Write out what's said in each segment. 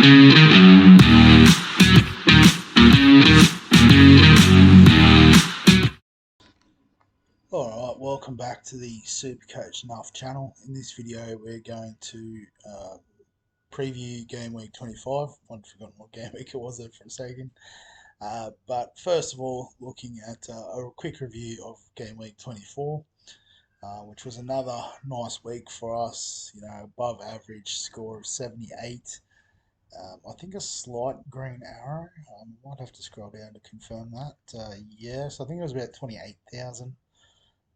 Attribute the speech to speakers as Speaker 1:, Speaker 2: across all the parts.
Speaker 1: Alright, welcome back to the Supercoach Nuff channel. In this video we're going to preview game week 25. I'd forgotten what game week it was there for a second. But first of all, looking at a quick review of game week 24, which was another nice week for us. You know, above average score of 78. I think a slight green arrow. I might have to scroll down to confirm that. Yes, I think it was about 28,000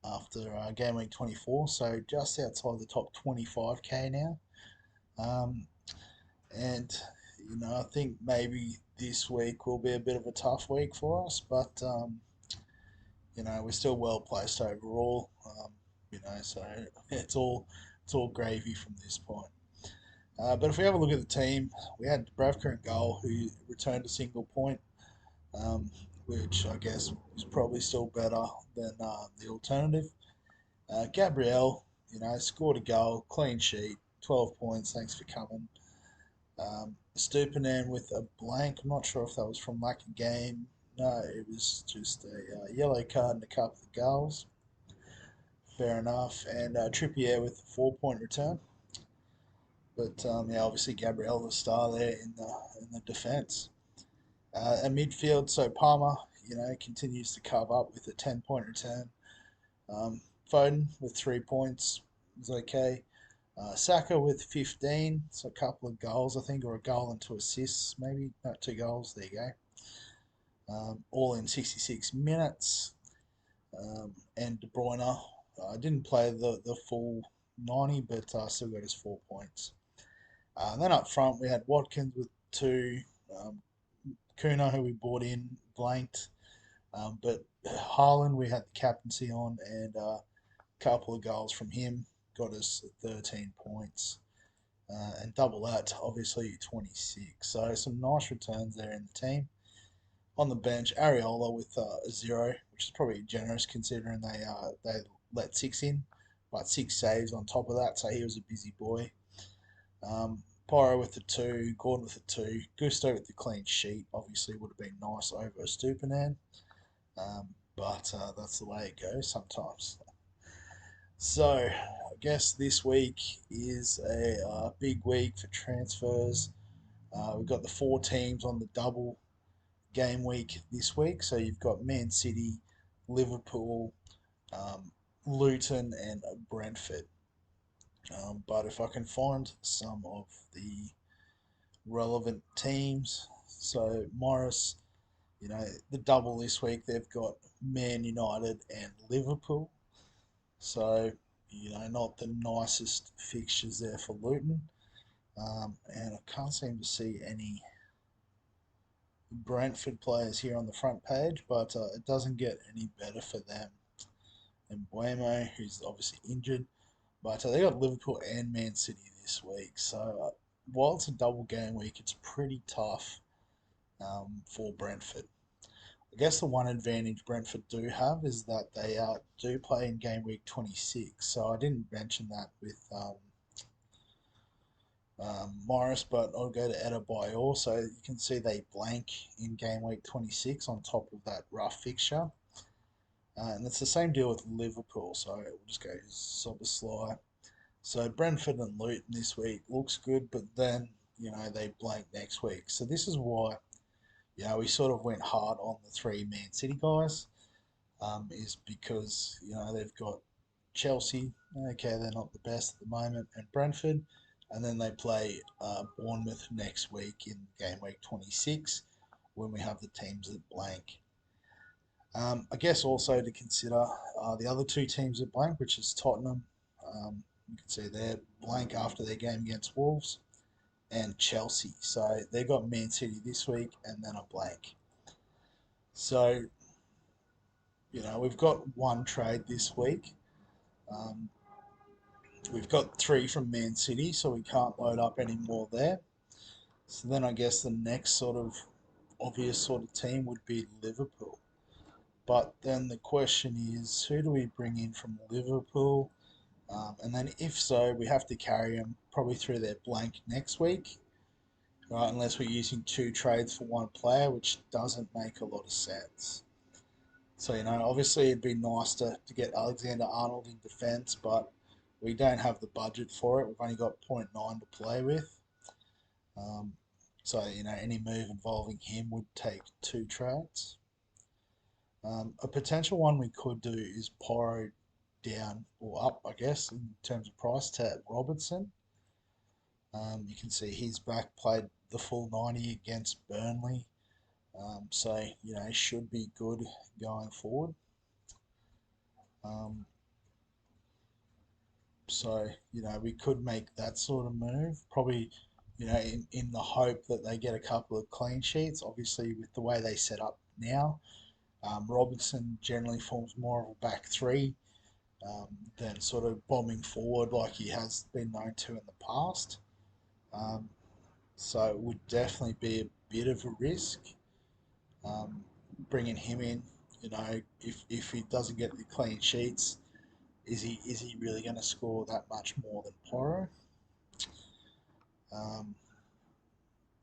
Speaker 1: after game week 24, so just outside the top 25k now. And you know, I think maybe this week will be a bit of a tough week for us, but you know, we're still well placed overall. You know, so it's all gravy from this point. But if we have a look at the team, we had Bravker in goal, who returned a single point, which I guess is probably still better than the alternative. Gabriel, you know, scored a goal, clean sheet, 12 points. Thanks for coming. Stupinan with a blank. I'm not sure if that was from lack of game. No, it was just a yellow card and a couple of goals. Fair enough. And Trippier with a 4-point return. But yeah, obviously Gabriel the star there in the defence. A midfield, so Palmer, you know, continues to cover up with a 10-point return. Foden with 3 points is okay. Saka with 15, so a couple of goals, I think, or a goal and 2 assists, maybe. No, 2 goals, there you go. All in 66 minutes. And De Bruyne didn't play the full 90, but still got his 4 points. Then up front, we had Watkins with 2. Kuno, who we bought in, blanked. But Haaland, we had the captaincy on, and a couple of goals from him got us 13 points. And double that, obviously 26. So some nice returns there in the team. On the bench, Areola with a 0, which is probably generous considering they let 6 in, but 6 saves on top of that, so he was a busy boy. Pyro with the 2, Gordon with the 2, Gusto with the clean sheet. Obviously would have been nice over a Stupinan, but that's the way it goes sometimes. So I guess this week is a big week for transfers. We've got the 4 teams on the double game week this week. So you've got Man City, Liverpool, Luton, and Brentford. But if I can find some of the relevant teams, so Morris, you know, the double this week, they've got Man United and Liverpool. So, you know, not the nicest fixtures there for Luton. And I can't seem to see any Brentford players here on the front page, but it doesn't get any better for them. And Buemo, who's obviously injured, but they got Liverpool and Man City this week. So while it's a double game week, it's pretty tough for Brentford. I guess the one advantage Brentford do have is that they do play in game week 26. So I didn't mention that with Morris, but I'll go to Adebayor. So you can see they blank in game week 26 on top of that rough fixture. And it's the same deal with Liverpool. So we'll just go Szoboszlai. So Brentford and Luton this week looks good, but then, you know, they blank next week. So this is why, you know, we sort of went hard on the 3 Man City guys, is because, you know, they've got Chelsea. Okay, they're not the best at the moment, and Brentford, and then they play Bournemouth next week in game week 26 when we have the teams that blank. I guess also to consider the other 2 teams that blank, which is Tottenham. You can see they're blank after their game against Wolves, and Chelsea. So they've got Man City this week and then a blank. So, you know, we've got 1 trade this week. We've got 3 from Man City, so we can't load up any more there. So then I guess the next sort of obvious sort of team would be Liverpool. But then the question is, who do we bring in from Liverpool? And then if so, we have to carry them probably through their blank next week. right? Unless we're using two trades for one player, which doesn't make a lot of sense. So, obviously it'd be nice to get Alexander Arnold in defence, but we don't have the budget for it. We've only got point 0.9 to play with. Um, so, any move involving him would take two trades. A potential one we could do is Porro down or up, I guess, in terms of price to Robertson. You can see he's back, played the full 90 against Burnley. So, he should be good going forward. Um, so, we could make that sort of move. Probably, in the hope that they get a couple of clean sheets. Obviously, with the way they set up now, Robertson generally forms more of a back three than sort of bombing forward like he has been known to in the past. Um, so it would definitely be a bit of a risk um, bringing him in. If he doesn't get the clean sheets, is he really going to score that much more than Porro? Um,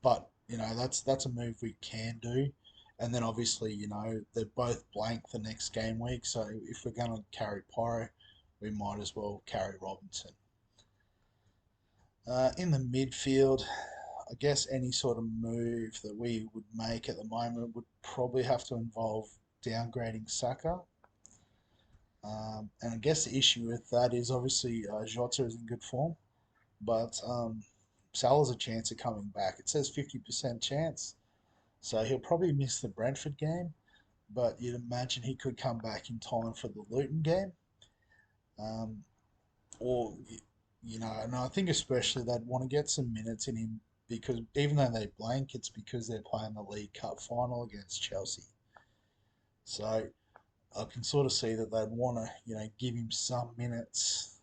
Speaker 1: but that's a move we can do. And then obviously they're both blank the next game week, so if we're going to carry Porro, we might as well carry Robinson. In the midfield, I guess any sort of move that we would make at the moment would probably have to involve downgrading Saka. And I guess the issue with that is obviously Jota is in good form, but Salah's a chance of coming back. It says 50% chance, so he'll probably miss the Brentford game, but you'd imagine he could come back in time for the Luton game. Um, or and I think especially they'd want to get some minutes in him because even though they blank, it's because they're playing the League Cup final against Chelsea. So I can sort of see that they'd want to give him some minutes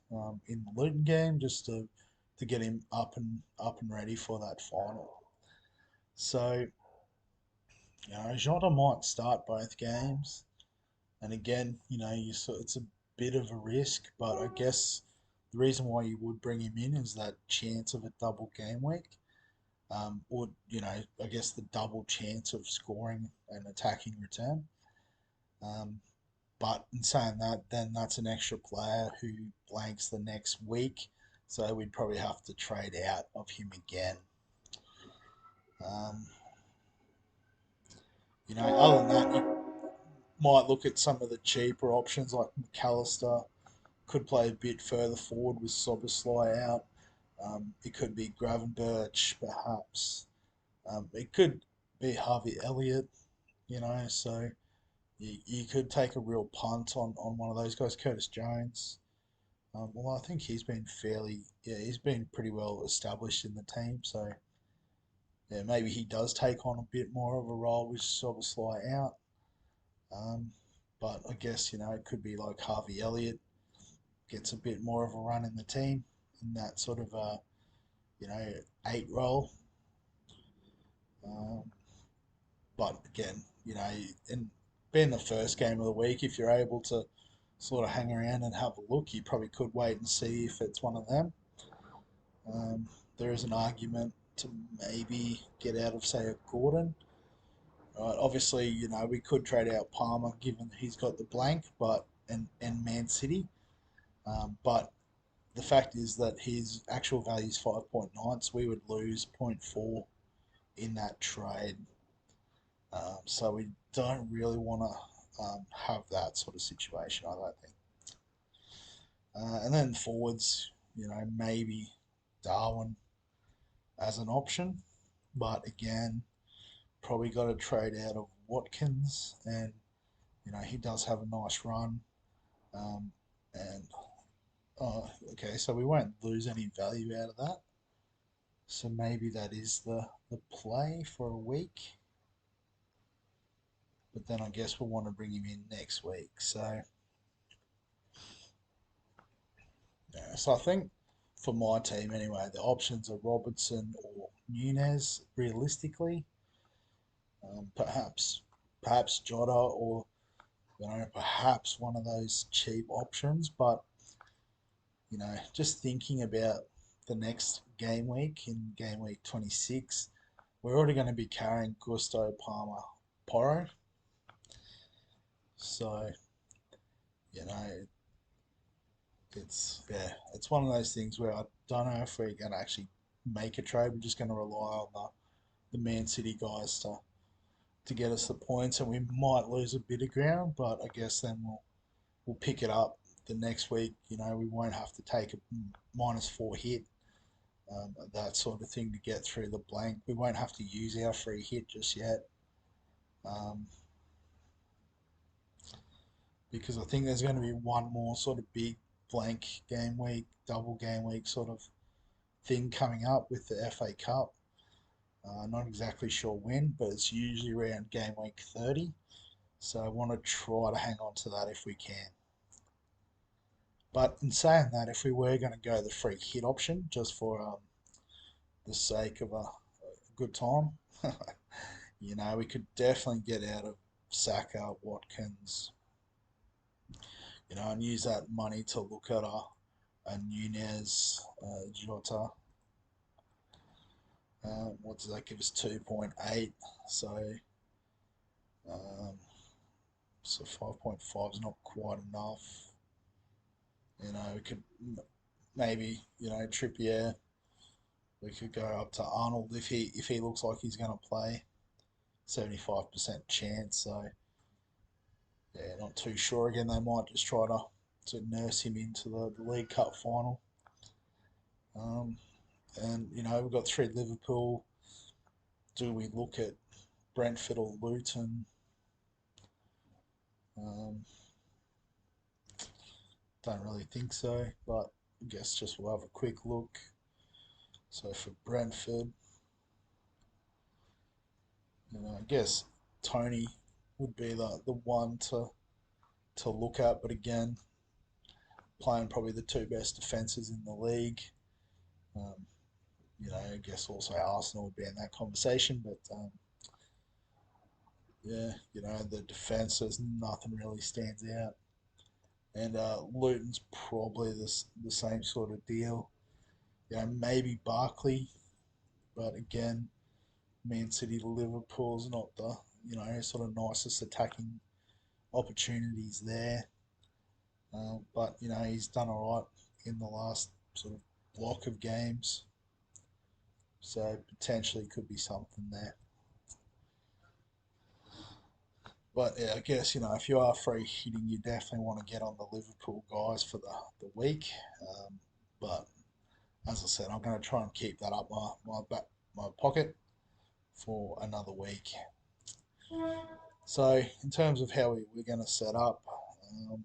Speaker 1: in the Luton game just to get him up and ready for that final. So Jota might start both games, and again, it's a bit of a risk, but I guess the reason why you would bring him in is that chance of a double game week, or I guess the double chance of scoring an attacking return. Um, but in saying that, then that's an extra player who blanks the next week, so we'd probably have to trade out of him again. Um, other than that, you might look at some of the cheaper options like McAllister. Could play a bit further forward with Soboslai out. It could be Gravenberch, perhaps. It could be Harvey Elliott, so you could take a real punt on one of those guys, Curtis Jones. Well, I think he's been pretty well established in the team, so yeah, maybe he does take on a bit more of a role with Soboslai out. Um, but I guess, it could be like Harvey Elliott gets a bit more of a run in the team in that sort of you know, 8 role. Um, but again, in being the first game of the week, if you're able to sort of hang around and have a look, you probably could wait and see if it's one of them. There is an argument to maybe get out of, say, a Gordon. Obviously, we could trade out Palmer given he's got the blank, and Man City. But the fact is that his actual value is 5.9, so we would lose zero point 0.4 in that trade. So we don't really want to have that sort of situation, I don't think. And then forwards, maybe Darwin as an option, but again, probably got to trade out of Watkins, and he does have a nice run. Um, and okay, so we won't lose any value out of that. So maybe that is the play for a week. But then I guess we'll want to bring him in next week. So yeah, so I think for my team anyway, the options are Robertson or Nunez. Realistically, perhaps Jota or perhaps one of those cheap options. But just thinking about the next game week in game week 26, we're already going to be carrying Gusto, Palmer, Porro. So, you know, it's one of those things where I don't know if we're going to actually make a trade. We're just going to rely on the Man City guys to get us the points, and we might lose a bit of ground, but I guess then we'll pick it up the next week. You know, we won't have to take a -4 hit, that sort of thing to get through the blank. We won't have to use our free hit just yet, um, because I think there's going to be one more sort of big blank game week, double game week sort of thing coming up with the FA Cup. Not exactly sure when, but it's usually around game week 30. So I want to try to hang on to that if we can. But in saying that, if we were going to go the free hit option just for the sake of a good time, you know, we could definitely get out of Saka, Watkins, you know, and use that money to look at a Nunez, Jota. What does that give us? 2.8. So, um, so 5.5 is not quite enough. You know, we could maybe, you know, Trippier. We could go up to Arnold if he looks like he's going to play. 75% chance. So yeah, not too sure. Again, they might just try to nurse him into the League Cup final. Um, and you know, we've got 3 Liverpool. Do we look at Brentford or Luton? Um, don't really think so, but I guess just we'll have a quick look. So for Brentford, you know, I guess Tony would be the one to look at, but again, playing probably the 2 best defences in the league. Um, you know, I guess also Arsenal would be in that conversation, but yeah, you know, the defence, there's nothing really stands out. And Luton's probably the same sort of deal. You know, maybe Barkley, but again, Man City Liverpool's not the, you know, sort of nicest attacking opportunities there. But you know, he's done all right in the last sort of block of games, so potentially could be something there. But yeah, I guess you know if you are free hitting, you definitely want to get on the Liverpool guys for the week. But as I said, I'm going to try and keep that up my pocket for another week. So in terms of how we're going to set up, um,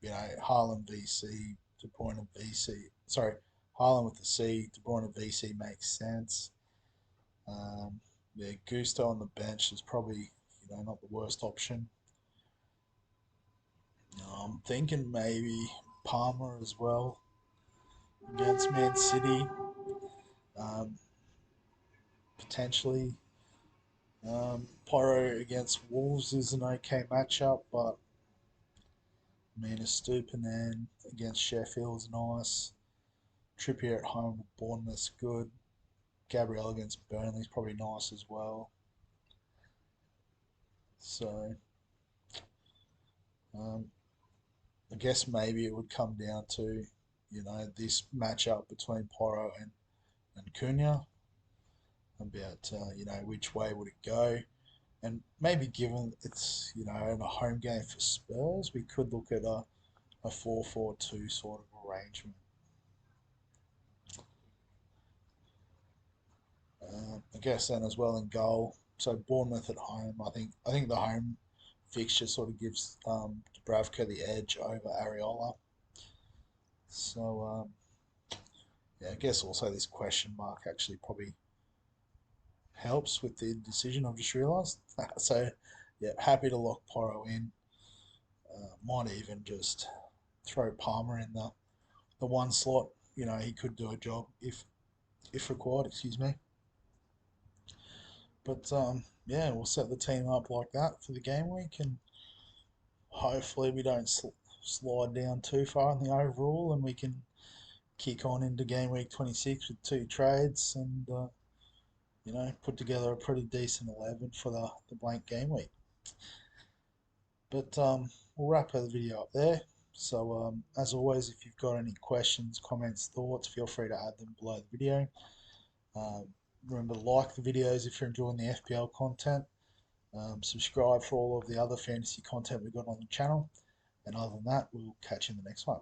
Speaker 1: you know, Haaland VC, De Bruyne VC. Sorry, Haaland with the C, De Bruyne VC makes sense. Yeah, Gusto on the bench is probably you know not the worst option. I'm thinking maybe Palmer as well against Man City, um, potentially. Pyro against Wolves is an okay matchup, but I mean, a Stupinan against Sheffield is nice. Trippier at home with Bournemouth's good. Gabriel against Burnley is probably nice as well. So, um, I guess maybe it would come down to, you know, this matchup between Pyro and Cunha about, you know, which way would it go. And maybe given it's, you know, in a home game for Spurs, we could look at a 4-4-2 sort of arrangement. I guess then as well in goal. So Bournemouth at home. I think the home fixture sort of gives Dubravka the edge over Areola. So yeah, I guess also this question mark actually probably helps with the decision. I've just realised. So yeah, happy to lock Poro in. Might even just throw Palmer in the one slot. You know, he could do a job if required. Excuse me. But yeah, we'll set the team up like that for the game week, and hopefully we don't slide down too far in the overall, and we can kick on into game week 26 with 2 trades and put together a pretty decent 11 for the blank game week. But we'll wrap the video up there. So as always, if you've got any questions, comments, thoughts, feel free to add them below the video. Um, Remember to like the videos if you're enjoying the FPL content. Subscribe for all of the other fantasy content we've got on the channel. And other than that, we'll catch you in the next one.